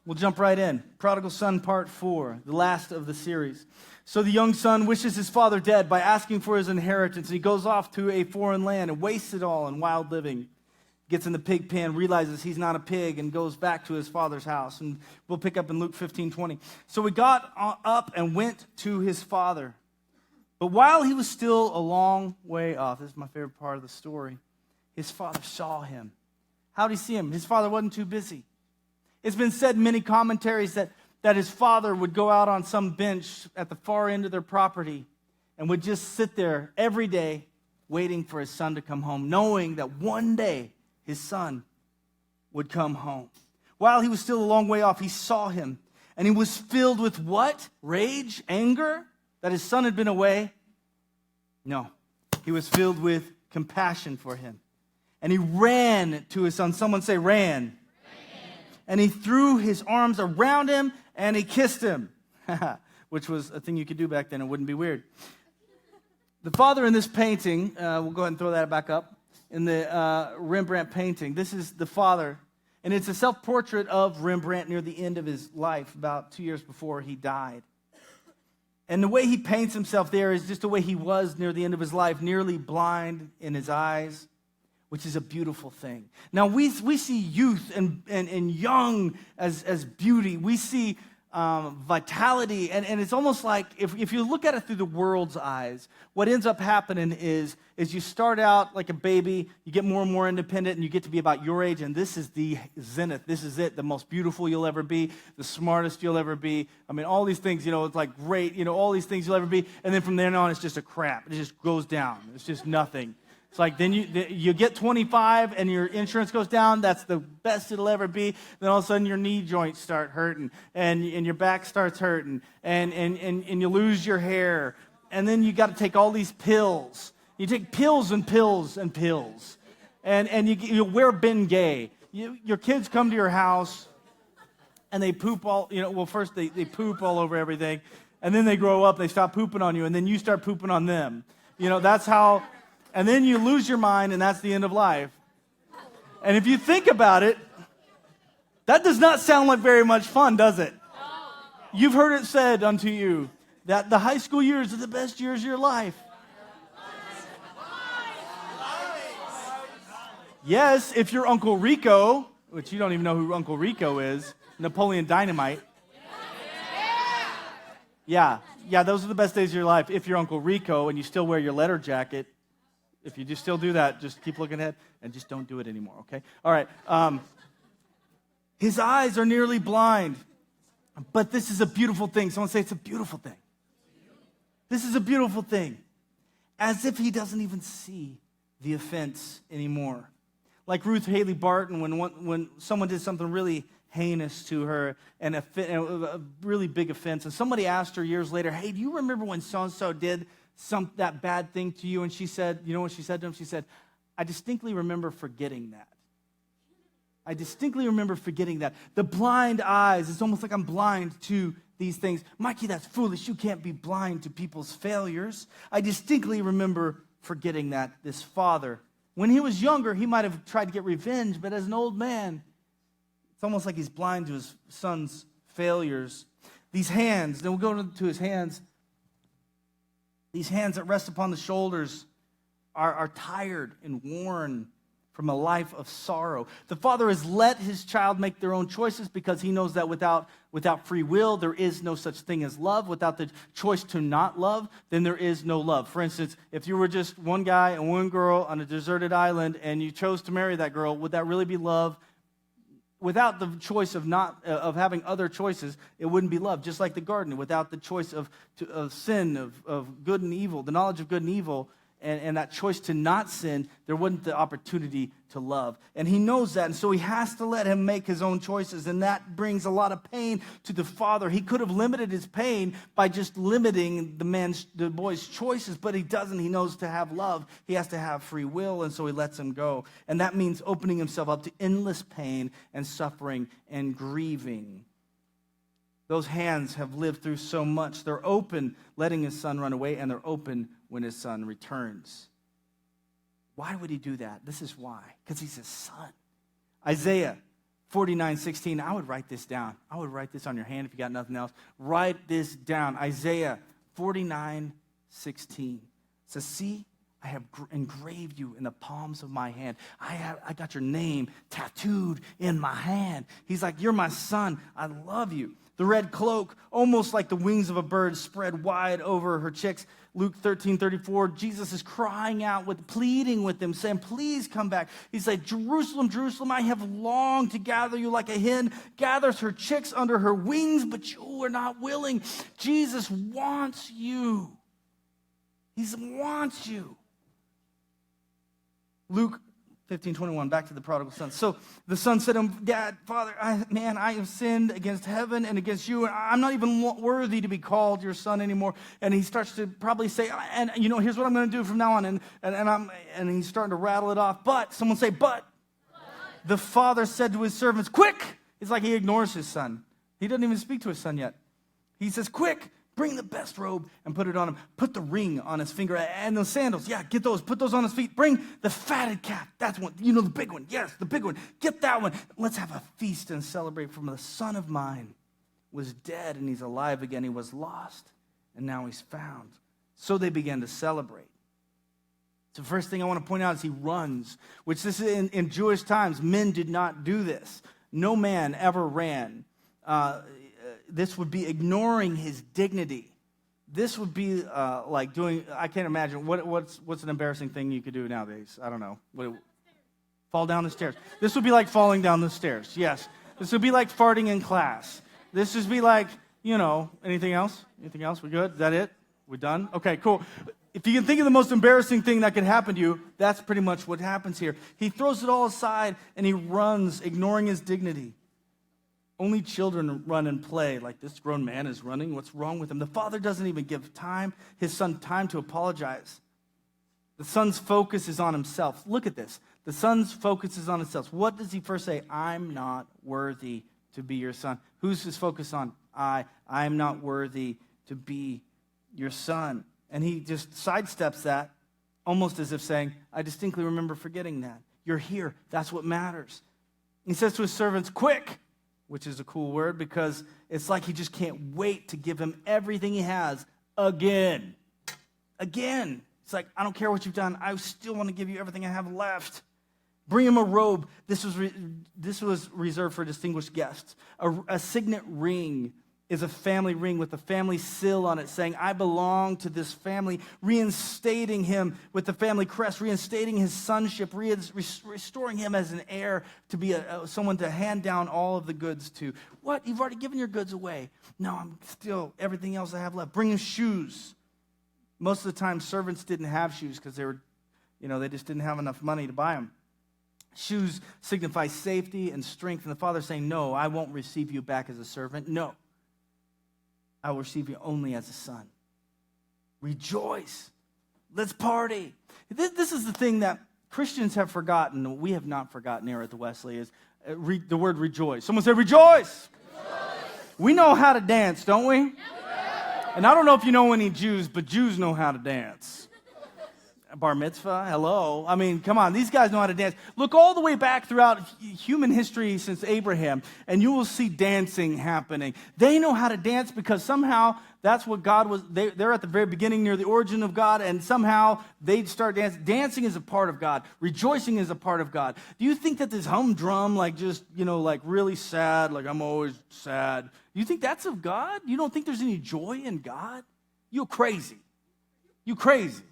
We'll jump right in. Prodigal Son Part 4, the last of the series. So the young son wishes his father dead by asking for his inheritance. He goes off to a foreign land and wastes it all in wild living. Gets in the pig pen, realizes he's not a pig, and goes back to his father's house. And we'll pick up in Luke 15:20. So he got up and went to his father. But while he was still a long way off, this is my favorite part of the story, his father saw him. How did he see him? His father wasn't too busy. It's been said in many commentaries that his father would go out on some bench at the far end of their property and would just sit there every day waiting for his son to come home, knowing that one day his son would come home. While he was still a long way off, he saw him, and he was filled with what? Rage? Anger? That his son had been away? No. He was filled with compassion for him. And he ran to his son. Someone say, ran. And he threw his arms around him and he kissed him, which was a thing you could do back then. It wouldn't be weird. The father in this painting, we'll go ahead and throw that back up, in the Rembrandt painting, this is the father. And it's a self-portrait of Rembrandt near the end of his life, about 2 years before he died. And the way he paints himself there is just the way he was near the end of his life, nearly blind in his eyes, which is a beautiful thing. Now, we see youth and young as beauty. We see vitality, and it's almost like if you look at it through the world's eyes, what ends up happening is you start out like a baby, you get more and more independent, and you get to be about your age, and this is the zenith. This is it, the most beautiful you'll ever be, the smartest you'll ever be. I mean, all these things, it's like great, all these things you'll ever be, and then from then on, it's just a crap. It just goes down. It's just nothing. It's like then you get 25 and your insurance goes down. That's the best it'll ever be. Then all of a sudden your knee joints start hurting and your back starts hurting and you lose your hair. And then you got to take all these pills. You take pills and pills and pills. And you wear Bengay. Your kids come to your house and they poop all, first they poop all over everything. And then they grow up, they stop pooping on you, and then you start pooping on them. That's how... And then you lose your mind, and that's the end of life. And if you think about it, that does not sound like very much fun, does it? You've heard it said unto you that the high school years are the best years of your life. Yes, if you're Uncle Rico, which you don't even know who Uncle Rico is, Napoleon Dynamite. Yeah, those are the best days of your life if you're Uncle Rico and you still wear your leather jacket. If you just still do that, just keep looking ahead and just don't do it anymore, okay? All right. His eyes are nearly blind, but this is a beautiful thing. Someone say it's a beautiful thing. This is a beautiful thing. As if he doesn't even see the offense anymore. Like Ruth Haley Barton, when someone did something really heinous to her and a really big offense, and somebody asked her years later, hey, do you remember when so-and-so did that bad thing to you? And she said, you know what she said to him? She said, I distinctly remember forgetting that. I distinctly remember forgetting that. The blind eyes, it's almost like I'm blind to these things. Mikey, that's foolish. You can't be blind to people's failures. I distinctly remember forgetting that. This father, when he was younger, he might have tried to get revenge, but as an old man, it's almost like he's blind to his son's failures. These hands, then we'll go to his hands. These hands that rest upon the shoulders are tired and worn from a life of sorrow. The father has let his child make their own choices because he knows that without free will, there is no such thing as love. Without the choice to not love, then there is no love. For instance, if you were just one guy and one girl on a deserted island and you chose to marry that girl, would that really be love? Without the choice of having other choices, it wouldn't be love. Just like the garden, without the choice of sin, of good and evil, the knowledge of good and evil, and that choice to not sin, there wasn't the opportunity to love. And he knows that, and so he has to let him make his own choices, and that brings a lot of pain to the father. He could have limited his pain by just limiting the boy's choices, but he doesn't. He knows to have love, he has to have free will, and so he lets him go. And that means opening himself up to endless pain and suffering and grieving. Those hands have lived through so much. They're open, letting his son run away, and they're open when his son returns. Why would he do that? This is why. Because he's his son. Isaiah 49:16. I would write this down. I would write this on your hand if you got nothing else. Write this down. Isaiah 49:16. It says, see, I have engraved you in the palms of my hand. I got your name tattooed in my hand. He's like, you're my son. I love you. The red cloak, almost like the wings of a bird, spread wide over her chicks. Luke 13:34, Jesus is crying out, pleading with them, saying, please come back. He's like, Jerusalem, Jerusalem, I have longed to gather you like a hen gathers her chicks under her wings, but you are not willing. Jesus wants you. He wants you. Luke 15:21, back to the prodigal son. So the son said to him, Dad, Father, I have sinned against heaven and against you, and I'm not even worthy to be called your son anymore. And he starts to probably say, and here's what I'm going to do from now on. And he's starting to rattle it off. But, someone say, but. The father said to his servants, quick. It's like he ignores his son. He doesn't even speak to his son yet. He says, quick. Bring the best robe and put it on him. Put the ring on his finger and the sandals. Yeah, get those. Put those on his feet. Bring the fatted calf. That's one. The big one. Yes, the big one. Get that one. Let's have a feast and celebrate. For the son of mine was dead and he's alive again. He was lost and now he's found. So they began to celebrate. So the first thing I want to point out is he runs, which this is in Jewish times. Men did not do this. No man ever ran. This would be ignoring his dignity. This would be like doing, I can't imagine, what's an embarrassing thing you could do nowadays? I don't know. Fall down the stairs. This would be like falling down the stairs, yes. This would be like farting in class. This would be like, anything else? Anything else? We good? Is that it? We done? Okay, cool. If you can think of the most embarrassing thing that could happen to you, that's pretty much what happens here. He throws it all aside and he runs, ignoring his dignity. Only children run and play like this grown man is running. What's wrong with him? The father doesn't even give his son time to apologize. The son's focus is on himself. Look at this. The son's focus is on himself. What does he first say? I'm not worthy to be your son. Who's his focus on? I am not worthy to be your son. And he just sidesteps that, almost as if saying, I distinctly remember forgetting that. You're here. That's what matters. He says to his servants, quick, which is a cool word because it's like he just can't wait to give him everything he has again. Again. It's like, I don't care what you've done. I still want to give you everything I have left. Bring him a robe. This was reserved for distinguished guests. A signet ring is a family ring with a family seal on it saying, I belong to this family, reinstating him with the family crest, reinstating his sonship, restoring him as an heir to be someone to hand down all of the goods to. What? You've already given your goods away. No, I'm still, everything else I have left. Bring him shoes. Most of the time, servants didn't have shoes because they just didn't have enough money to buy them. Shoes signify safety and strength. And the father's saying, no, I won't receive you back as a servant. No. I will receive you only as a son. Rejoice. Let's party. This is the thing that Christians have forgotten. We have not forgotten here at the Wesley is the word rejoice. Someone say rejoice. We know how to dance, don't we? And I don't know if you know any Jews, but Jews know how to dance. Bar mitzvah, hello. I mean, come on, these guys know how to dance. Look all the way back throughout human history since Abraham, and you will see dancing happening. They know how to dance because somehow that's what God was. They're at the very beginning near the origin of God, and somehow they'd start dancing. Dancing is a part of God. Rejoicing is a part of God. Do you think that this humdrum, like just, like really sad, like I'm always sad, do you think that's of God? You don't think there's any joy in God? You're crazy. You crazy.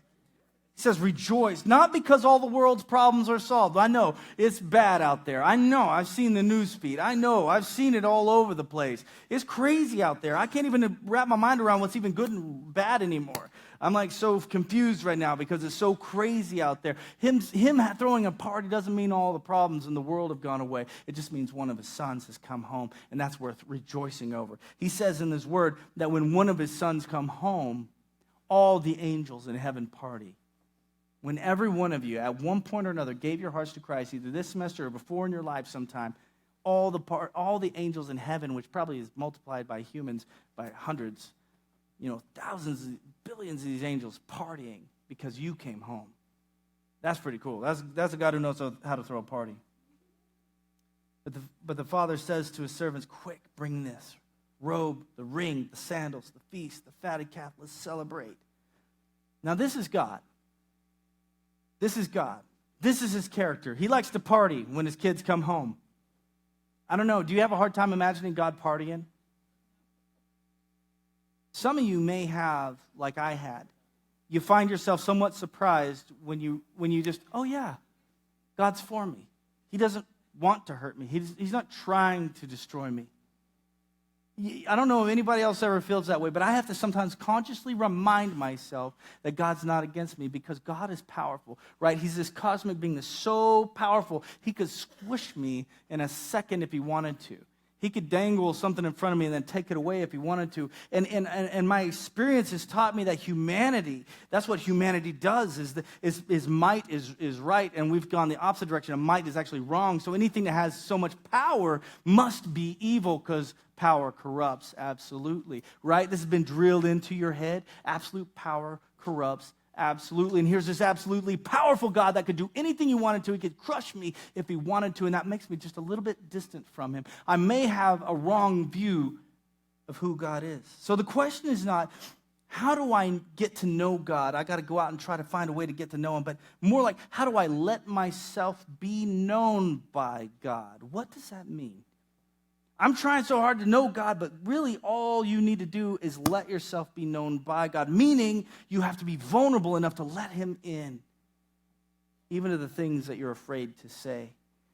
He says, rejoice, not because all the world's problems are solved. I know it's bad out there. I know I've seen the news feed. I know I've seen it all over the place. It's crazy out there. I can't even wrap my mind around what's even good and bad anymore. I'm like so confused right now because it's so crazy out there. Him throwing a party doesn't mean all the problems in the world have gone away. It just means one of his sons has come home, and that's worth rejoicing over. He says in his word that when one of his sons come home, all the angels in heaven party. When every one of you, at one point or another, gave your hearts to Christ, either this semester or before in your life sometime, all the angels in heaven, which probably is multiplied by humans by hundreds, thousands, billions of these angels partying because you came home. That's pretty cool. That's a God who knows how to throw a party. But the father says to his servants, quick, bring this robe, the ring, the sandals, the feast, the fatted calf. Let's celebrate. Now this is God. This is God. This is his character. He likes to party when his kids come home. I don't know, do you have a hard time imagining God partying? Some of you may have, like I had. You find yourself somewhat surprised when you just, oh yeah, God's for me. He doesn't want to hurt me. He's not trying to destroy me. I don't know if anybody else ever feels that way, but I have to sometimes consciously remind myself that God's not against me because God is powerful, right? He's this cosmic being that's so powerful, he could squish me in a second if he wanted to. He could dangle something in front of me and then take it away if he wanted to. And my experience has taught me that humanity, that's what humanity does, is might is right, and we've gone the opposite direction, and might is actually wrong. So anything that has so much power must be evil because power corrupts, absolutely, right? This has been drilled into your head. Absolute power corrupts, absolutely. And here's this absolutely powerful God that could do anything he wanted to. He could crush me if he wanted to, and that makes me just a little bit distant from him. I may have a wrong view of who God is. So the question is not, how do I get to know God? I got to go out and try to find a way to get to know him, but more like, how do I let myself be known by God? What does that mean? I'm trying so hard to know God, but really all you need to do is let yourself be known by God, meaning you have to be vulnerable enough to let him in, even to the things that you're afraid to say.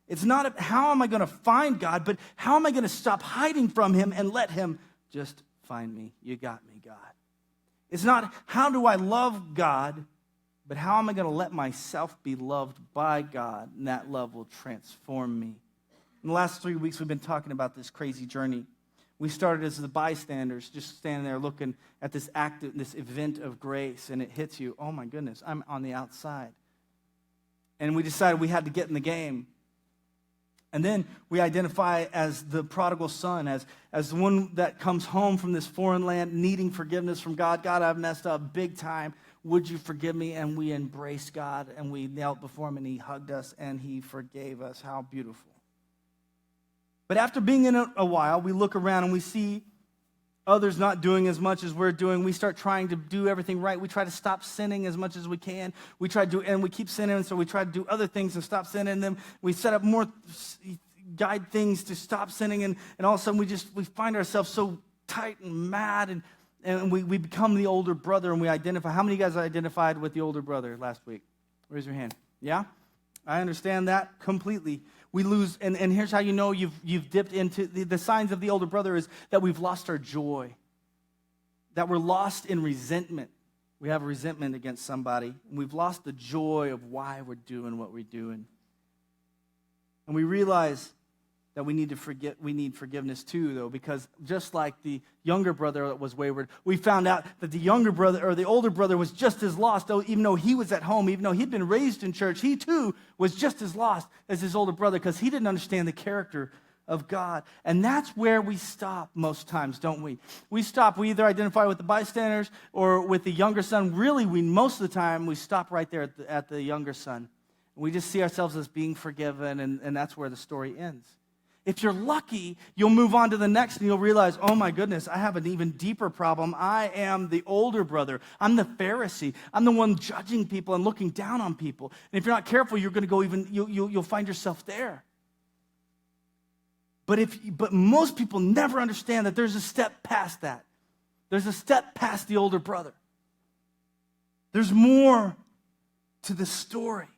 It's not how am I going to find God, but how am I going to stop hiding from him and let him just find me? You got me, God. It's not how do I love God, but how am I going to let myself be loved by God, and that love will transform me. In the last 3 weeks, we've been talking about this crazy journey. We started as the bystanders, just standing there looking at this event of grace, and it hits you, oh my goodness, I'm on the outside. And we decided we had to get in the game. And then we identify as the prodigal son, as the one that comes home from this foreign land needing forgiveness from God. God, I've messed up big time. Would you forgive me? And we embraced God, and we knelt before him, and he hugged us, and he forgave us. How beautiful. But after being in it a while, we look around and we see others not doing as much as we're doing. We start trying to do everything right. We try to stop sinning as much as we can. We try to do, and we keep sinning, and so we try to do other things and stop sinning. And then we set up more guide things to stop sinning, and all of a sudden we find ourselves so tight and mad, and we become the older brother, and we identify. How many of you guys identified with the older brother last week? Raise your hand. Yeah? I understand that completely. We lose, and here's how you know you've dipped into, the signs of the older brother is that we've lost our joy, that we're lost in resentment. We have resentment against somebody, and we've lost the joy of why we're doing what we're doing. And we realize that we need forgiveness too, though, because just like the younger brother that was wayward, we found out that the younger brother or the older brother was just as lost, even though he was at home, even though he'd been raised in church, he too was just as lost as his older brother because he didn't understand the character of God. And that's where we stop most times, don't we? We stop. We either identify with the bystanders or with the younger son. Really, most of the time, we stop right there at the younger son. We just see ourselves as being forgiven, and that's where the story ends. If you're lucky, you'll move on to the next and you'll realize, oh my goodness, I have an even deeper problem. I am the older brother. I'm the Pharisee. I'm the one judging people and looking down on people. And if you're not careful, you're going to go you'll find yourself there. But most people never understand that there's a step past that. There's a step past the older brother. There's more to the story.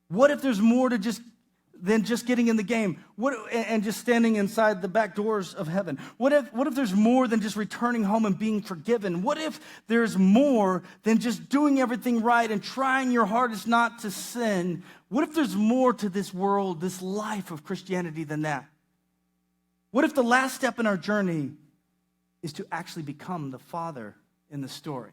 What if there's more than just getting in the game? And just standing inside the back doors of heaven? What if there's more than just returning home and being forgiven? What if there's more than just doing everything right and trying your hardest not to sin? What if there's more to this world, this life of Christianity than that? What if the last step in our journey is to actually become the father in the story?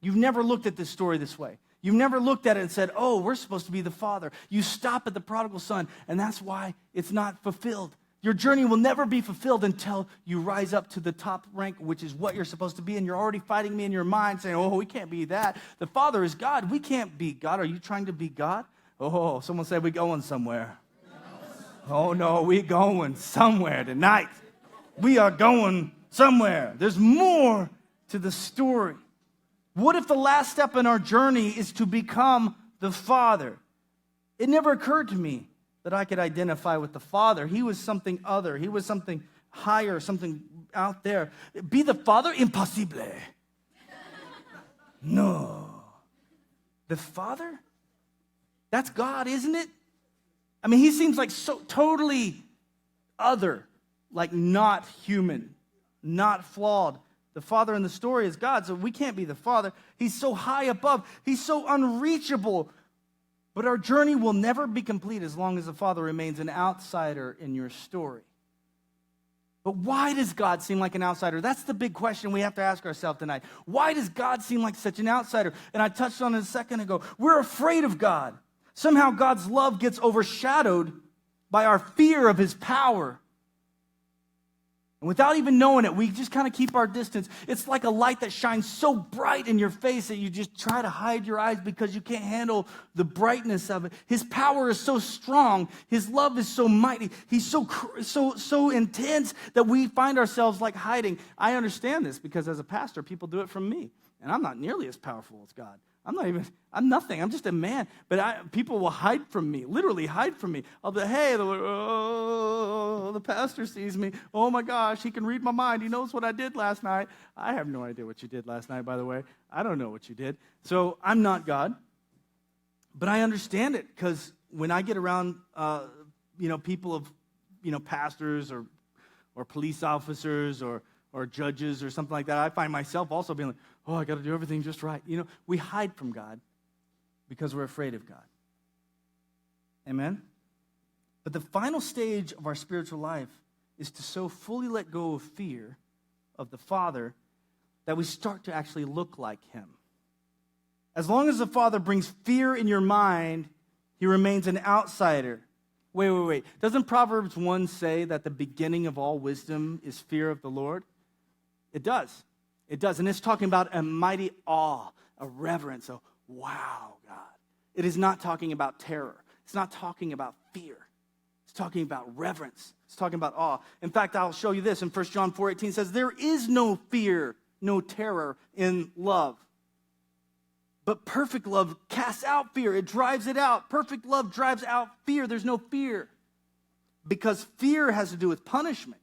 You've never looked at this story this way. You've never looked at it and said, oh, we're supposed to be the father. You stop at the prodigal son, and that's why it's not fulfilled. Your journey will never be fulfilled until you rise up to the top rank, which is what you're supposed to be, and you're already fighting me in your mind saying, oh, we can't be that. The Father is God. We can't be God. Are you trying to be God? Oh, someone said we're going somewhere. Oh no, we going somewhere tonight. We are going somewhere. There's more to the story. What if the last step in our journey is to become the Father? It never occurred to me that I could identify with the Father. He was something other. He was something higher, something out there. Be the Father? Impossible. No. The Father? That's God, isn't it? I mean, he seems like so totally other, like not human, not flawed. The Father in the story is God, so we can't be the Father. He's so high above. He's so unreachable. But our journey will never be complete as long as the Father remains an outsider in your story. But why does God seem like an outsider? That's the big question we have to ask ourselves tonight. Why does God seem like such an outsider? And I touched on it a second ago. We're afraid of God. Somehow God's love gets overshadowed by our fear of his power. And without even knowing it, we just kind of keep our distance. It's like a light that shines so bright in your face that you just try to hide your eyes because you can't handle the brightness of it. His power is so strong. His love is so mighty. He's so intense that we find ourselves like hiding. I understand this because as a pastor, people do it from me. And I'm not nearly as powerful as God. I'm nothing. I'm just a man. But people will hide from me, literally hide from me. I'll be, hey, the pastor sees me. Oh my gosh, he can read my mind. He knows what I did last night. I have no idea what you did last night, by the way. I don't know what you did. So I'm not God. But I understand it because when I get around, people of, pastors or police officers or judges or something like that, I find myself also being like, oh, I got to do everything just right. We hide from God because we're afraid of God. Amen? But the final stage of our spiritual life is to so fully let go of fear of the Father that we start to actually look like him. As long as the Father brings fear in your mind, he remains an outsider. Wait. Doesn't Proverbs 1 say that the beginning of all wisdom is fear of the Lord? It does. It does. And it's talking about a mighty awe, a reverence, a wow, God. It is not talking about terror. It's not talking about fear. It's talking about reverence. It's talking about awe. In fact, I'll show you this. In 1 John 4:18 says, there is no fear, no terror in love. But perfect love casts out fear. It drives it out. Perfect love drives out fear. There's no fear. Because fear has to do with punishment.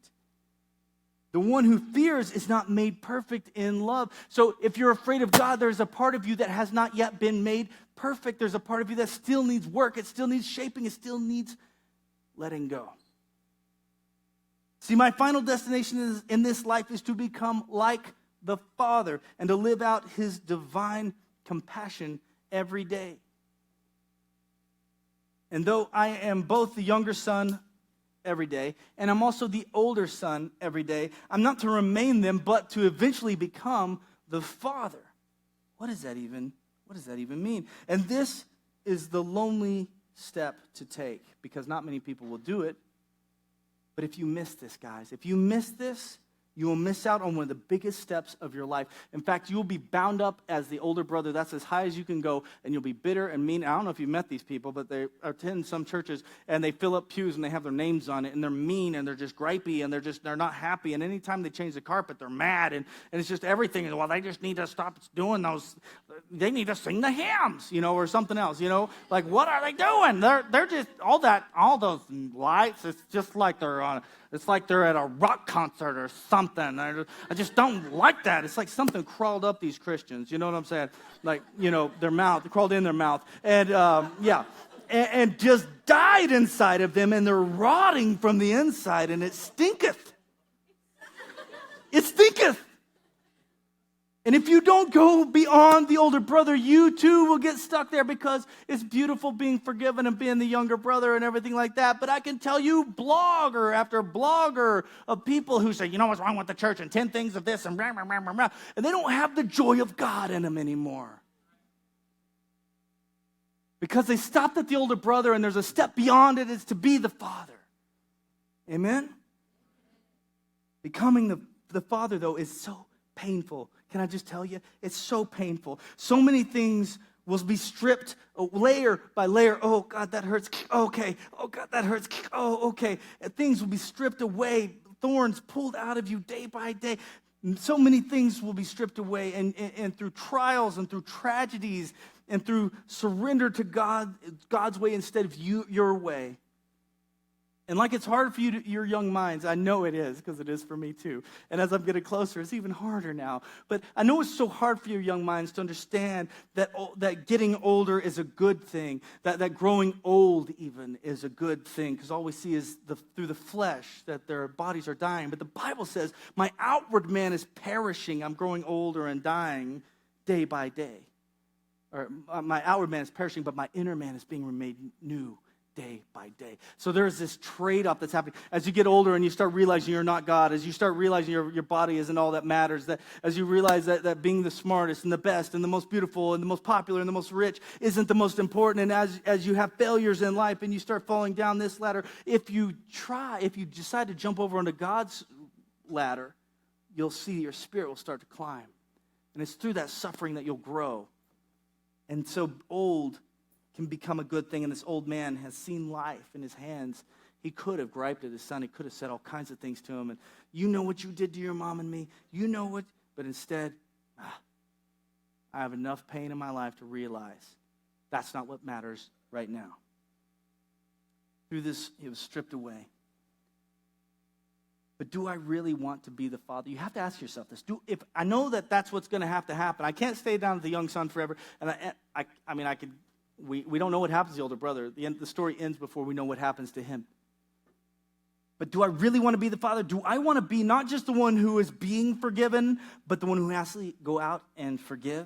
The one who fears is not made perfect in love. So if you're afraid of God, there's a part of you that has not yet been made perfect. There's a part of you that still needs work. It still needs shaping. It still needs letting go. See, my final destination in this life is to become like the Father and to live out his divine compassion every day. And though I am both the younger son every day, and I'm also the older son every day, I'm not to remain them, but to eventually become the Father. What does that even mean? And this is the lonely step to take, because not many people will do it. But if you miss this, guys, if you miss this, you will miss out on one of the biggest steps of your life. In fact, you will be bound up as the older brother. That's as high as you can go, and you'll be bitter and mean. I don't know if you've met these people, but they attend some churches, and they fill up pews, and they have their names on it, and they're mean, and they're just gripey, and they're not happy. And anytime they change the carpet, they're mad, and it's just everything. Well, they just need to stop doing those. They need to sing the hymns, or something else, Like, what are they doing? They're just all those lights. It's just like they're on. It's like they're at a rock concert or something. I just don't like that. It's like something crawled up these Christians. You know what I'm saying? Like, their mouth, crawled in their mouth. And, and just died inside of them, and they're rotting from the inside, and it stinketh. It stinketh. And if you don't go beyond the older brother, you too will get stuck there, because it's beautiful being forgiven and being the younger brother and everything like that. But I can tell you blogger after blogger of people who say, what's wrong with the church and 10 things of this and blah, blah, blah, blah, blah. And they don't have the joy of God in them anymore. Because they stopped at the older brother, and there's a step beyond it. It's to be the Father. Amen? Becoming the Father, though, is so painful. Can I just tell you? It's so painful. So many things will be stripped layer by layer. Oh, God, that hurts. Okay. Oh, God, that hurts. Oh, okay. And things will be stripped away, thorns pulled out of you day by day. So many things will be stripped away, and through trials and through tragedies and through surrender to God's way instead of your way. And like it's hard for your young minds, I know it is, because it is for me too. And as I'm getting closer, it's even harder now. But I know it's so hard for your young minds to understand that getting older is a good thing, that growing old even is a good thing, because all we see is through the flesh that their bodies are dying. But the Bible says, my outward man is perishing. I'm growing older and dying day by day. Or my outward man is perishing, but my inner man is being made new day by day. So there's this trade-off that's happening. As you get older and you start realizing you're not God, as you start realizing your body isn't all that matters, that as you realize that being the smartest and the best and the most beautiful and the most popular and the most rich isn't the most important, and as you have failures in life and you start falling down this ladder, if you decide to jump over onto God's ladder, you'll see your spirit will start to climb. And it's through that suffering that you'll grow. And so old can become a good thing, and this old man has seen life in his hands. He could have griped at his son. He could have said all kinds of things to him, and you know what you did to your mom and me. You know what, but instead, I have enough pain in my life to realize that's not what matters right now. Through this, he was stripped away. But do I really want to be the father? You have to ask yourself this. If I know that that's what's going to have to happen, I can't stay down with the young son forever. And I could. We don't know what happens to the older brother. The story ends before we know what happens to him. But do I really want to be the father? Do I want to be not just the one who is being forgiven, but the one who has to go out and forgive?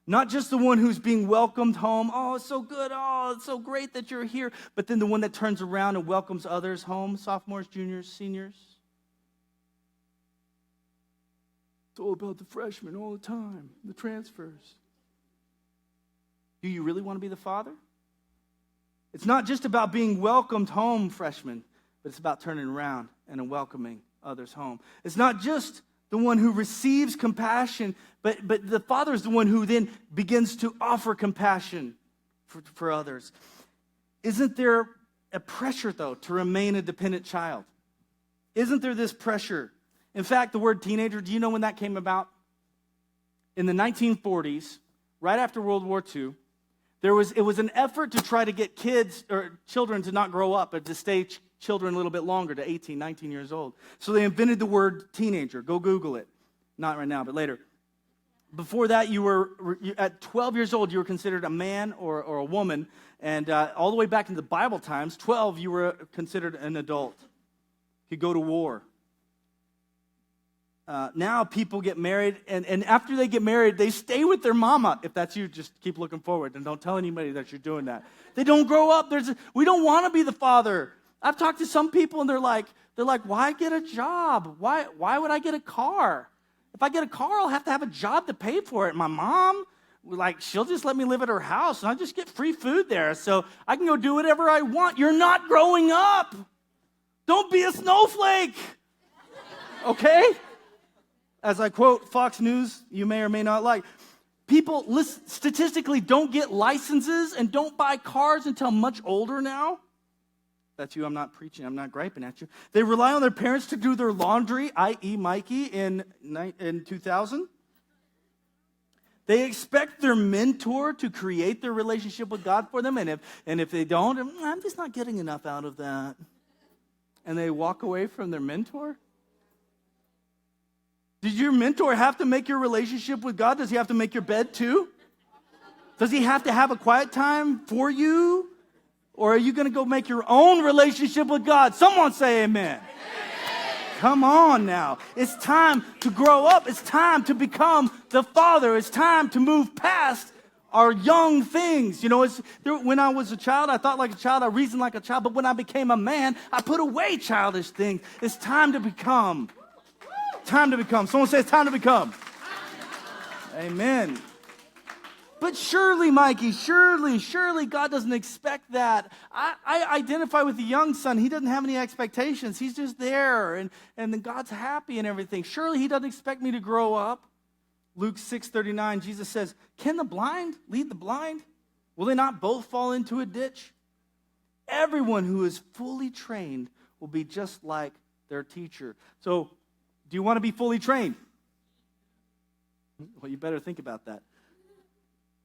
Not just the one who's being welcomed home. Oh, it's so good. Oh, it's so great that you're here. But then the one that turns around and welcomes others home, sophomores, juniors, seniors. It's all about the freshmen all the time, the transfers. Do you really want to be the father? It's not just about being welcomed home, freshmen, but it's about turning around and welcoming others home. It's not just the one who receives compassion, but the father is the one who then begins to offer compassion for others. Isn't there a pressure, though, to remain a dependent child? Isn't there this pressure? In fact, the word teenager, do you know when that came about? In the 1940s, right after World War II, it was an effort to try to get kids or children to not grow up, but to stay children a little bit longer, to 18, 19 years old. So they invented the word teenager. Go Google it. Not right now, but later. Before that, at 12 years old, you were considered a man or a woman. And all the way back into the Bible times, 12, you were considered an adult. You could go to war. Now people get married, and after they get married, they stay with their mama. If that's you, just keep looking forward, and don't tell anybody that you're doing that. They don't grow up. We don't want to be the father. I've talked to some people, and they're like, why get a job? Why would I get a car? If I get a car, I'll have to have a job to pay for it. My mom, she'll just let me live at her house, and I just get free food there, so I can go do whatever I want. You're not growing up. Don't be a snowflake. Okay? As I quote Fox News, you may or may not like, people statistically don't get licenses and don't buy cars until much older now. That's you, I'm not preaching, I'm not griping at you. They rely on their parents to do their laundry, i.e. Mikey in 2000. They expect their mentor to create their relationship with God for them, and if they don't, I'm just not getting enough out of that. And they walk away from their mentor. Did your mentor have to make your relationship with God? Does he have to make your bed too? Does he have to have a quiet time for you? Or are you going to go make your own relationship with God? Someone say amen. Amen. Come on now. It's time to grow up. It's time to become the father. It's time to move past our young things. You know, when I was a child, I thought like a child, I reasoned like a child. But when I became a man, I put away childish things. It's time to become. Time to become. Someone say it's time to become. Amen. But surely, Mikey, surely God doesn't expect that. I identify with the young son. He doesn't have any expectations. He's just there, and then God's happy and everything. Surely he doesn't expect me to grow up. Luke 6:39, Jesus says, can the blind lead the blind? Will they not both fall into a ditch? Everyone who is fully trained will be just like their teacher. So, do you want to be fully trained? Well, you better think about that.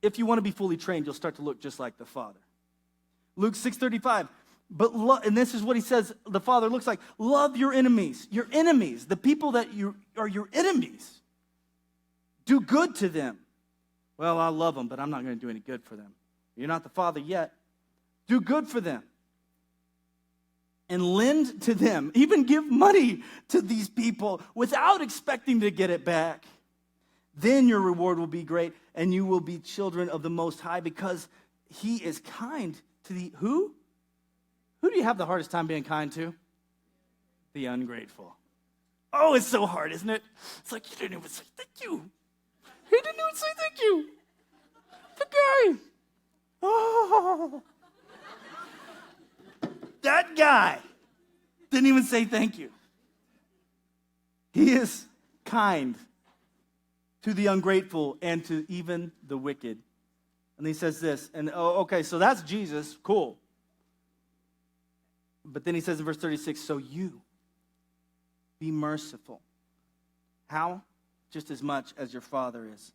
If you want to be fully trained, you'll start to look just like the Father. Luke 6:35, and this is what he says the Father looks like. Love your enemies. Your enemies, the people that are your enemies. Do good to them. Well, I love them, but I'm not going to do any good for them. You're not the Father yet. Do good for them. And lend to them. Even give money to these people without expecting to get it back. Then your reward will be great, and you will be children of the Most High, because he is kind to the who? Who do you have the hardest time being kind to? The ungrateful. Oh, it's so hard, isn't it? It's like, you didn't even say thank you. He didn't even say thank you. The guy. Oh. That guy didn't even say thank you. He is kind to the ungrateful and to even the wicked. And he says this, and okay, so that's Jesus, cool. But then he says in verse 36, so you be merciful. How? Just as much as your Father is.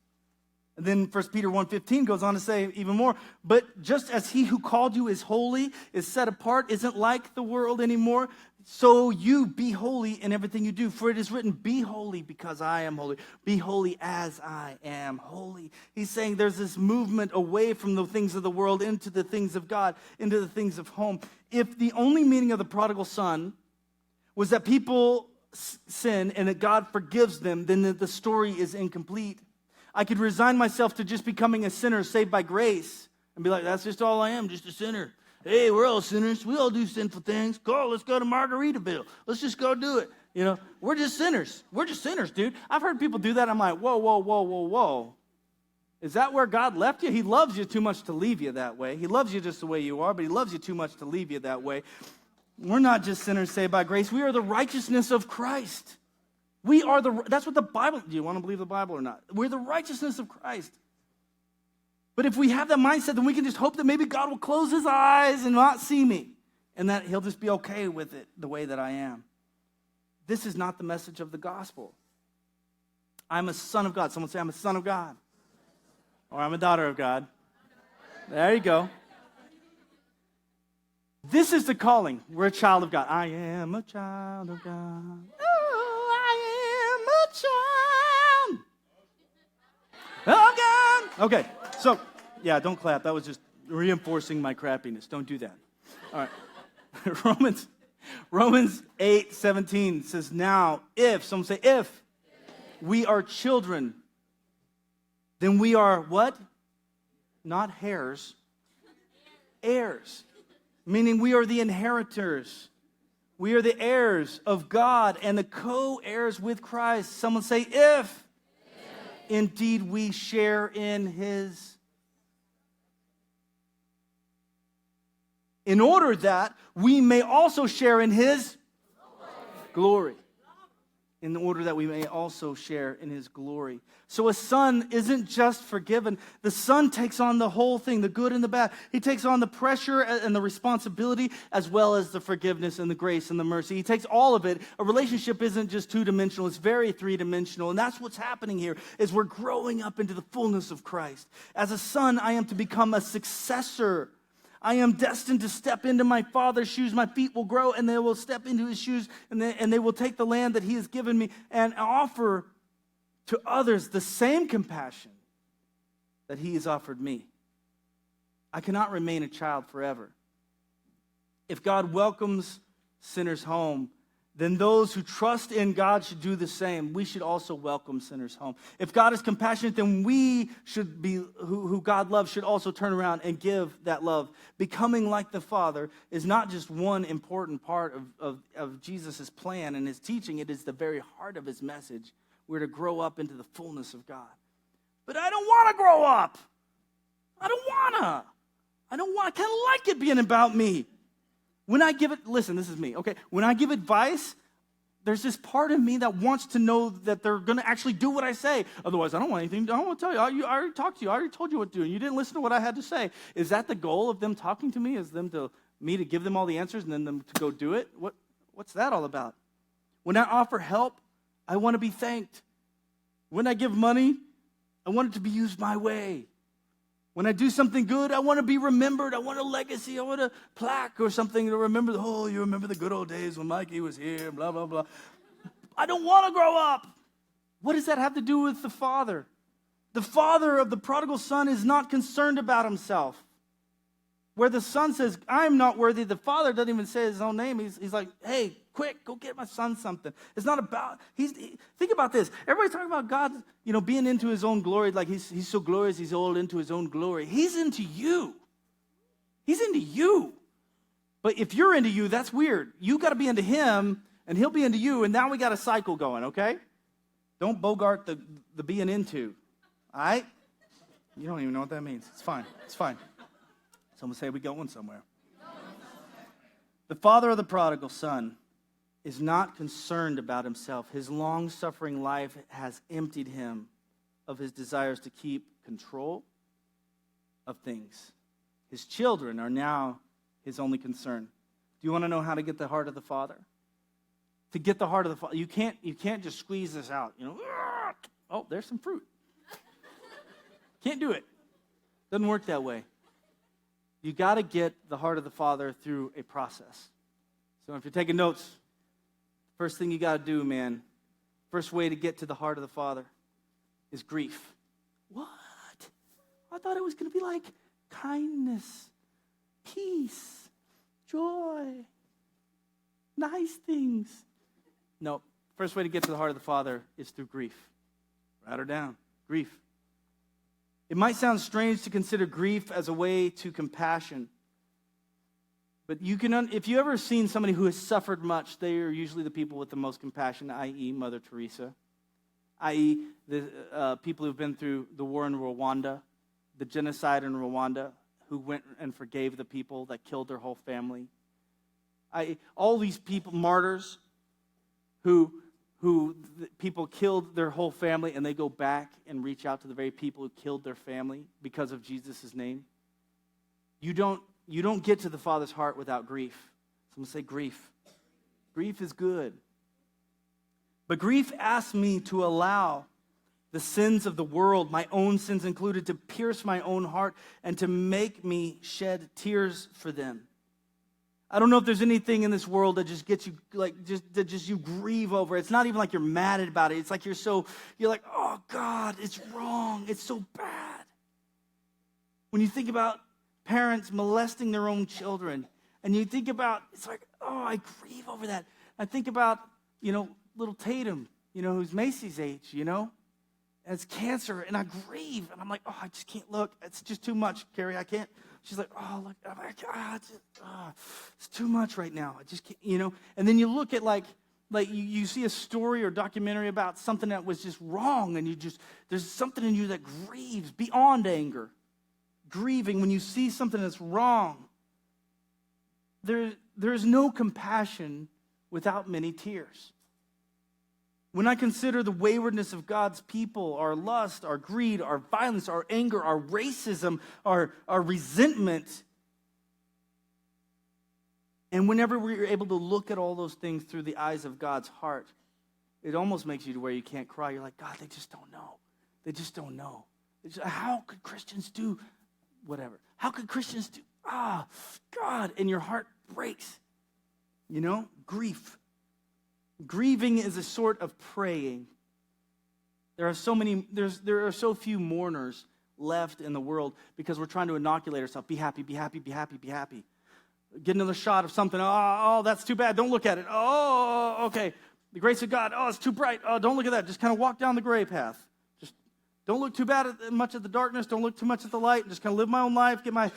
And then 1 Peter 1:15 goes on to say even more, but just as he who called you is holy, is set apart, isn't like the world anymore, so you be holy in everything you do. For it is written, be holy because I am holy. Be holy as I am holy. He's saying there's this movement away from the things of the world into the things of God, into the things of home. If the only meaning of the prodigal son was that people sin and that God forgives them, then the story is incomplete. I could resign myself to just becoming a sinner saved by grace and be like, that's just all I am, just a sinner. Hey, we're all sinners. We all do sinful things. Go, let's go to Margaritaville. Let's just go do it. You know, we're just sinners. We're just sinners, dude. I've heard people do that. I'm like, whoa, whoa, whoa, whoa, whoa. Is that where God left you? He loves you too much to leave you that way. He loves you just the way you are, but he loves you too much to leave you that way. We're not just sinners saved by grace. We are the righteousness of Christ. That's what the Bible, do you want to believe the Bible or not? We're the righteousness of Christ. But if we have that mindset, then we can just hope that maybe God will close his eyes and not see me, and that he'll just be okay with it the way that I am. This is not the message of the gospel. I'm a son of God. Someone say, I'm a son of God. Or I'm a daughter of God. There you go. This is the calling. We're a child of God. I am a child of God. Oh, I am a child of God. Okay, so, yeah, don't clap. That was just reinforcing my crappiness. Don't do that. All right. Romans 8:17 says, now, if, someone say, if we are children, then we are what? Not heirs, heirs. Meaning we are the inheritors. We are the heirs of God and the co-heirs with Christ. Someone say, if indeed we share in his. In order that we may also share in his glory. In order that we may also share in his glory. So a son isn't just forgiven. The son takes on the whole thing, the good and the bad. He takes on the pressure and the responsibility, as well as the forgiveness and the grace and the mercy. He takes all of it. A relationship isn't just two-dimensional, it's very three-dimensional. And that's what's happening here, is we're growing up into the fullness of Christ. As a son, I am to become a successor. I am destined to step into my Father's shoes. My feet will grow, and they will step into his shoes, and they will take the land that he has given me and offer to others the same compassion that he has offered me. I cannot remain a child forever. If God welcomes sinners home, then those who trust in God should do the same. We should also welcome sinners home. If God is compassionate, then we should be, who God loves, should also turn around and give that love. Becoming like the Father is not just one important part of Jesus' plan and his teaching. It is the very heart of his message. We're to grow up into the fullness of God. But I don't want to grow up. I kind of like it being about me. When I give it, listen, this is me, okay? When I give advice, there's this part of me that wants to know that they're going to actually do what I say. Otherwise, I don't want anything. I don't want to tell you. I already talked to you. I already told you what to do, and you didn't listen to what I had to say. Is that the goal of them talking to me? Is me to give them all the answers and then them to go do it? What's that all about? When I offer help, I want to be thanked. When I give money, I want it to be used my way. When I do something good, I want to be remembered. I want a legacy. I want a plaque or something to remember. Oh, you remember the good old days when Mikey was here, blah, blah, blah. I don't want to grow up. What does that have to do with the Father? The father of the prodigal son is not concerned about himself. Where the son says, I'm not worthy, the father doesn't even say his own name. He's like, hey, quick, go get my son something. It's not about, think about this. Everybody's talking about God, being into his own glory, like he's so glorious, he's all into his own glory. He's into you. He's into you. But if you're into you, that's weird. You got to be into him, and he'll be into you, and now we got a cycle going, okay? Don't bogart the being into, all right? You don't even know what that means. It's fine. It's fine. Someone say we going somewhere. The father of the prodigal son is not concerned about himself. His long-suffering life has emptied him of his desires to keep control of things. His children are now his only concern. Do you want to know how to get the heart of the Father? To get the heart of the Father, you can't just squeeze this out. Oh, there's some fruit. Can't do it. Doesn't work that way. You got to get the heart of the Father through a process. So if you're taking notes, first thing you got to do, man, first way to get to the heart of the Father is grief. What? I thought it was going to be like kindness, peace, joy, nice things. No, first way to get to the heart of the Father is through grief. Write her down. Grief. It might sound strange to consider grief as a way to compassion. But if you ever seen somebody who has suffered much, they are usually the people with the most compassion, i.e. Mother Teresa, i.e. the people who've been through the war in Rwanda, the genocide in Rwanda, who went and forgave the people that killed their whole family. All these people, martyrs, who people killed their whole family, and they go back and reach out to the very people who killed their family because of Jesus' name. You don't get to the Father's heart without grief. Someone say grief. Grief is good. But grief asks me to allow the sins of the world, my own sins included, to pierce my own heart and to make me shed tears for them. I don't know if there's anything in this world that just gets you, you grieve over. It's not even like you're mad about it. It's like you're like, oh God, it's wrong. It's so bad. When you think about parents molesting their own children, and you think about, it's like, oh, I grieve over that. I think about, little Tatum, who's Macy's age, and it's cancer, and I grieve, and I'm like, oh, I just can't look. It's just too much, Carrie. I can't. She's like, oh, look, I'm like, it's too much right now. I just can't, And then you look at you see a story or documentary about something that was just wrong, and there's something in you that grieves beyond anger. Grieving when you see something that's wrong. There is no compassion without many tears. When I consider the waywardness of God's people, our lust, our greed, our violence, our anger, our racism, our resentment, and whenever we're able to look at all those things through the eyes of God's heart, it almost makes you to where you can't cry. You're like, God, they just don't know. They just don't know. How could Christians do whatever? How could Christians do, God, and your heart breaks. Grief. Grieving is a sort of praying. There are so few mourners left in the world because we're trying to inoculate ourselves. Be happy, be happy, be happy, be happy. Get another shot of something. Oh, that's too bad. Don't look at it. Oh, okay. The grace of God. Oh, it's too bright. Oh, don't look at that. Just kind of walk down the gray path. Just don't look too much at the darkness. Don't look too much at the light. Just kind of live my own life. Get my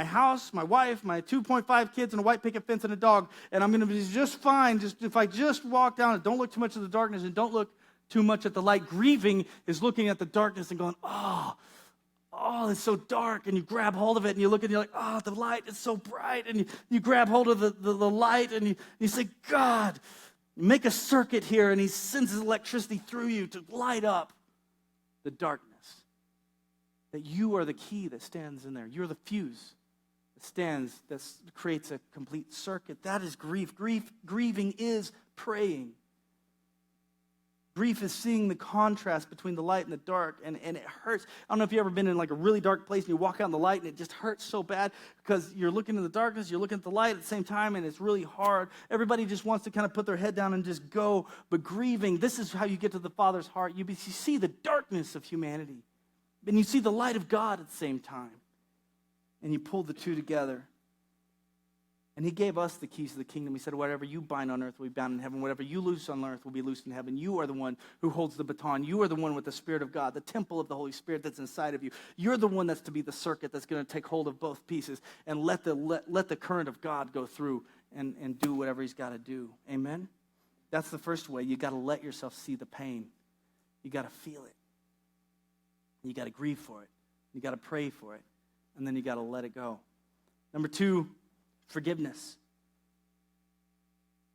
house, my wife, my 2.5 kids, and a white picket fence and a dog, and I'm going to be just fine. Just if I just walk down it, don't look too much at the darkness and don't look too much at the light. Grieving is looking at the darkness and going, oh, it's so dark, and you grab hold of it, and you look and you're like, oh, the light is so bright, and you grab hold of the light, and you say, God, Make a circuit here, and he sends his electricity through you to light up the darkness. That you are the key that stands in there. You're the fuse that stands, that creates a complete circuit. That is grief. Grieving is praying. Grief is seeing the contrast between the light and the dark, and it hurts. I don't know if you've ever been in like a really dark place and you walk out in the light and it just hurts so bad because you're looking in the darkness, you're looking at the light at the same time, and it's really hard. Everybody just wants to kind of put their head down and just go. But grieving, this is how you get to the Father's heart. You see the darkness of humanity, and you see the light of God at the same time, and you pull the two together. And he gave us the keys to the kingdom. He said, whatever you bind on earth will be bound in heaven. Whatever you loose on earth will be loosed in heaven. You are the one who holds the baton. You are the one with the Spirit of God, the temple of the Holy Spirit that's inside of you. You're the one that's to be the circuit that's going to take hold of both pieces and let the current of God go through and do whatever he's got to do. Amen? That's the first way. You got to let yourself see the pain. You got to feel it. You got to grieve for it. You got to pray for it. And then you got to let it go. Number 2, forgiveness.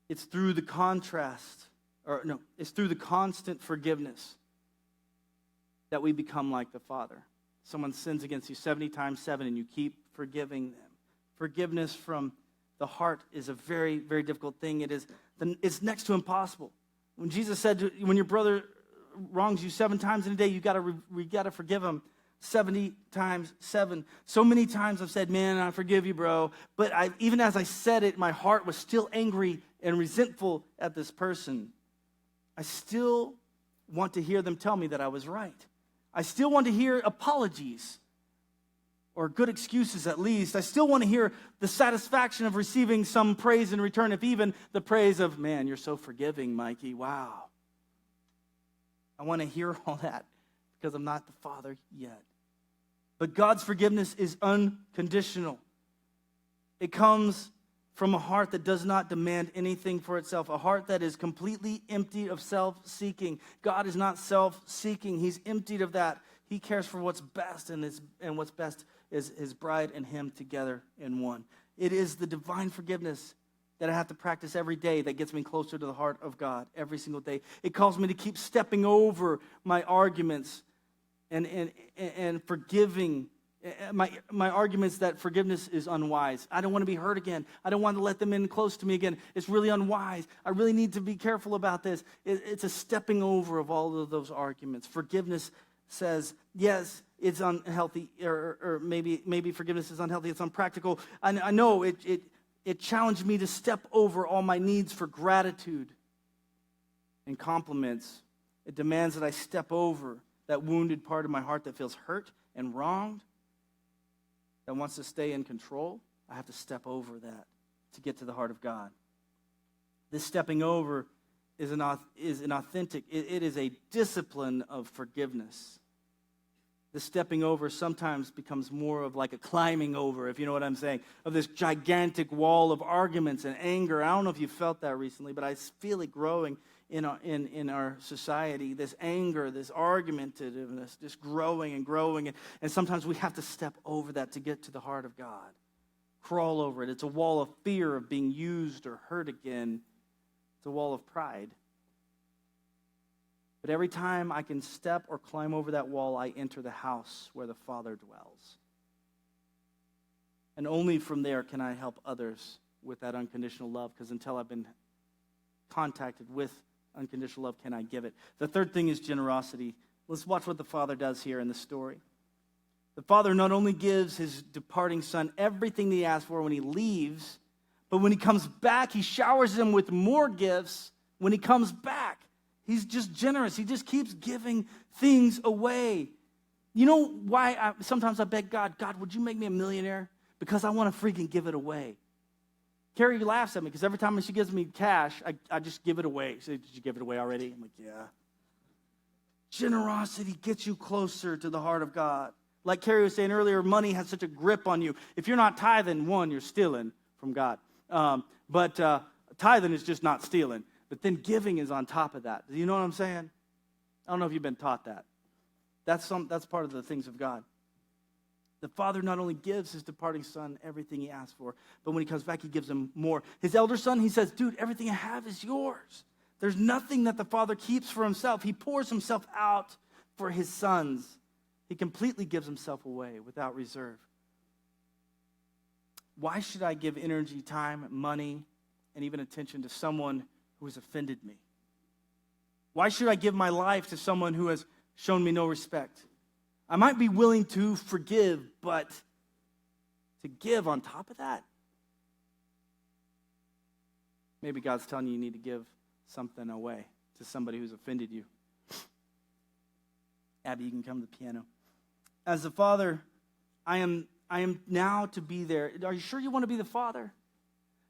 It's through the it's through the constant forgiveness that we become like the Father. Someone sins against you 70 times 7 and you keep forgiving them. Forgiveness from the heart is a very, very difficult thing. It's next to impossible. When Jesus said, when your brother wrongs you 7 times in a day, you got to forgive him 70 times 7. So many times I've said, man, I forgive you, bro. But even as I said it, my heart was still angry and resentful at this person. I still want to hear them tell me that I was right. I still want to hear apologies or good excuses at least. I still want to hear the satisfaction of receiving some praise in return, if even the praise of, man, you're so forgiving, Mikey. Wow. I want to hear all that, because I'm not the Father yet. But God's forgiveness is unconditional. It comes from a heart that does not demand anything for itself, a heart that is completely empty of self-seeking. God is not self-seeking. He's emptied of that. He cares for what's best, and what's best is his bride and him together in one. It is the divine forgiveness that I have to practice every day that gets me closer to the heart of God every single day. It calls me to keep stepping over my arguments and forgiving my arguments that forgiveness is unwise. I don't want to be hurt again. I don't want to let them in close to me again. It's really unwise. I really need to be careful about this. It's a stepping over of all of those arguments. Forgiveness says, yes, it's unhealthy, or maybe forgiveness is unhealthy. It's unpractical. I know it challenged me to step over all my needs for gratitude and compliments. It demands that I step over that wounded part of my heart that feels hurt and wronged, that wants to stay in control. I have to step over that to get to the heart of God. This stepping over is an authentic, it is a discipline of forgiveness. The stepping over sometimes becomes more of like a climbing over, if you know what I'm saying, of this gigantic wall of arguments and anger. I don't know if you felt that recently, but I feel it growing in our society. This anger, this argumentativeness, just growing and growing. And sometimes we have to step over that to get to the heart of God. Crawl over it. It's a wall of fear of being used or hurt again. It's a wall of pride. But every time I can step or climb over that wall, I enter the house where the Father dwells. And only from there can I help others with that unconditional love, because until I've been contacted with unconditional love, can I give it? The third thing is generosity. Let's watch what the Father does here in the story. The Father not only gives his departing Son everything that he asked for when he leaves, but when he comes back, he showers him with more gifts when he comes back. He's just generous. He just keeps giving things away. You know why sometimes I beg God, would you make me a millionaire? Because I want to freaking give it away. Carrie laughs at me because every time she gives me cash, I just give it away. She said, did you give it away already? I'm like, yeah. Generosity gets you closer to the heart of God. Like Carrie was saying earlier, money has such a grip on you. If you're not tithing, one, you're stealing from God. But tithing is just not stealing. But then giving is on top of that. Do you know what I'm saying? I don't know if you've been taught that. That's part of the things of God. The father not only gives his departing son everything he asked for, but when he comes back, he gives him more. His elder son, he says, dude, everything I have is yours. There's nothing that the father keeps for himself. He pours himself out for his sons. He completely gives himself away without reserve. Why should I give energy, time, money, and even attention to someone who has offended me? Why should I give my life to someone who has shown me no respect? I might be willing to forgive, but to give on top of that? Maybe God's telling you need to give something away to somebody who's offended you. Abby, you can come to the piano. As the father, I am now to be there. Are you sure you want to be the father?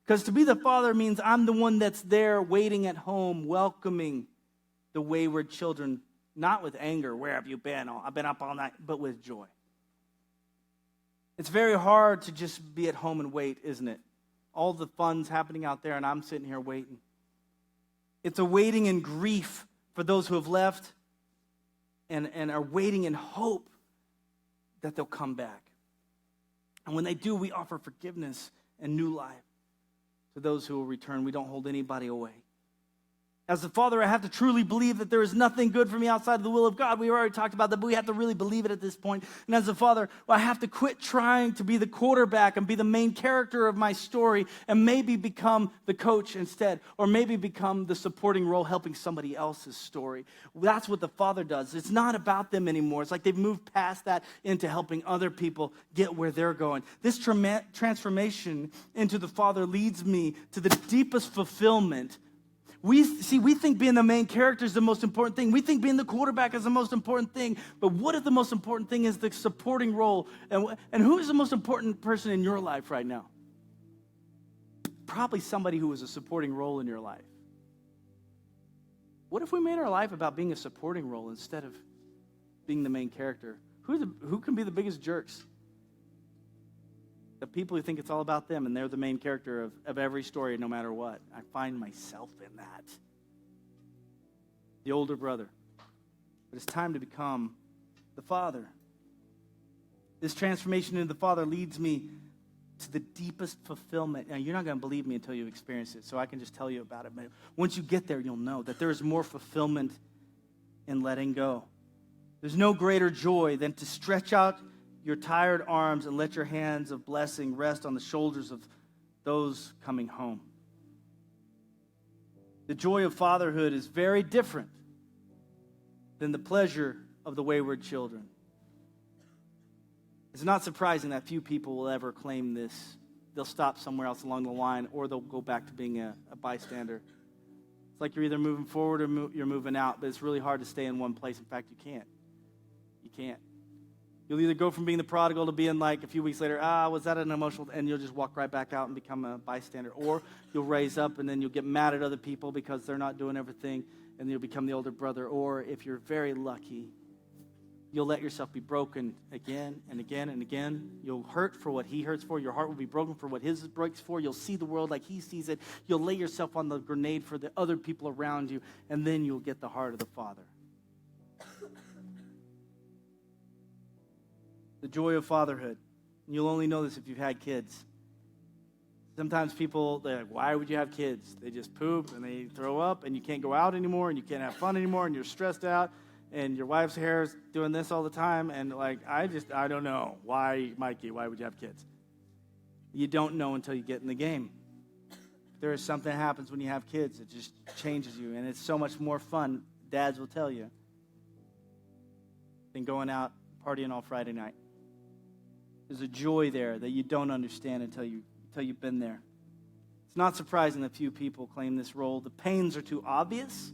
Because to be the father means I'm the one that's there waiting at home, welcoming the wayward children, not with anger, where have you been? Oh, I've been up all night, but with joy. It's very hard to just be at home and wait, isn't it? All the fun's happening out there and I'm sitting here waiting. It's a waiting in grief for those who have left and are waiting in hope that they'll come back. And when they do, we offer forgiveness and new life to those who will return. We don't hold anybody away. As the father, I have to truly believe that there is nothing good for me outside of the will of God. We already talked about that, but we have to really believe it at this point. And as a father, I have to quit trying to be the quarterback and be the main character of my story and maybe become the coach instead, or maybe become the supporting role helping somebody else's story. That's what the father does. It's not about them anymore. It's like they've moved past that into helping other people get where they're going. This transformation into the father leads me to the deepest fulfillment. We think being the main character is the most important thing. We think being the quarterback is the most important thing. But what if the most important thing is the supporting role? And who is the most important person in your life right now? Probably somebody who was a supporting role in your life. What if we made our life about being a supporting role instead of being the main character? Who can be the biggest jerks? The people who think it's all about them and they're the main character of every story no matter what. I find myself in that. The older brother. But it's time to become the father. This transformation into the father leads me to the deepest fulfillment. Now, you're not going to believe me until you experience it, so I can just tell you about it. But once you get there, you'll know that there is more fulfillment in letting go. There's no greater joy than to stretch out your tired arms and let your hands of blessing rest on the shoulders of those coming home. The joy of fatherhood is very different than the pleasure of the wayward children. It's not surprising that few people will ever claim this. They'll stop somewhere else along the line, or they'll go back to being a bystander. It's like you're either moving forward or you're moving out, but it's really hard to stay in one place. In fact, you can't. You can't. You'll either go from being the prodigal to being like a few weeks later, was that an emotional, and you'll just walk right back out and become a bystander. Or you'll raise up and then you'll get mad at other people because they're not doing everything, and you'll become the older brother. Or if you're very lucky, you'll let yourself be broken again and again and again. You'll hurt for what he hurts for. Your heart will be broken for what his breaks for. You'll see the world like he sees it. You'll lay yourself on the grenade for the other people around you, and then you'll get the heart of the Father. The joy of fatherhood. And you'll only know this if you've had kids. Sometimes people, they're like, why would you have kids? They just poop and they throw up and you can't go out anymore and you can't have fun anymore and you're stressed out and your wife's hair is doing this all the time. And like, I don't know. Why, Mikey, why would you have kids? You don't know until you get in the game. There is something that happens when you have kids. It just changes you, and it's so much more fun, dads will tell you, than going out partying all Friday night. There's a joy there that you don't understand until you've been there. It's not surprising that few people claim this role. The pains are too obvious,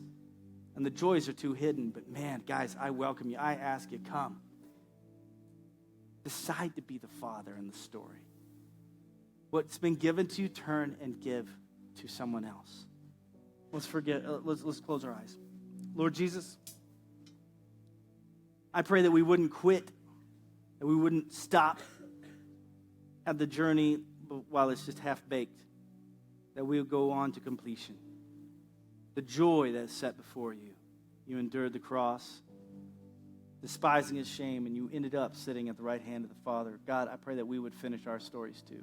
and the joys are too hidden. But man, guys, I welcome you. I ask you, come. Decide to be the father in the story. What's been given to you, turn and give to someone else. Let's close our eyes. Lord Jesus, I pray that we wouldn't quit, that we wouldn't stop at the journey while it's just half-baked, that we would go on to completion. The joy that is set before you. You endured the cross. despising his shame, and you ended up sitting at the right hand of the Father. God, I pray that we would finish our stories too.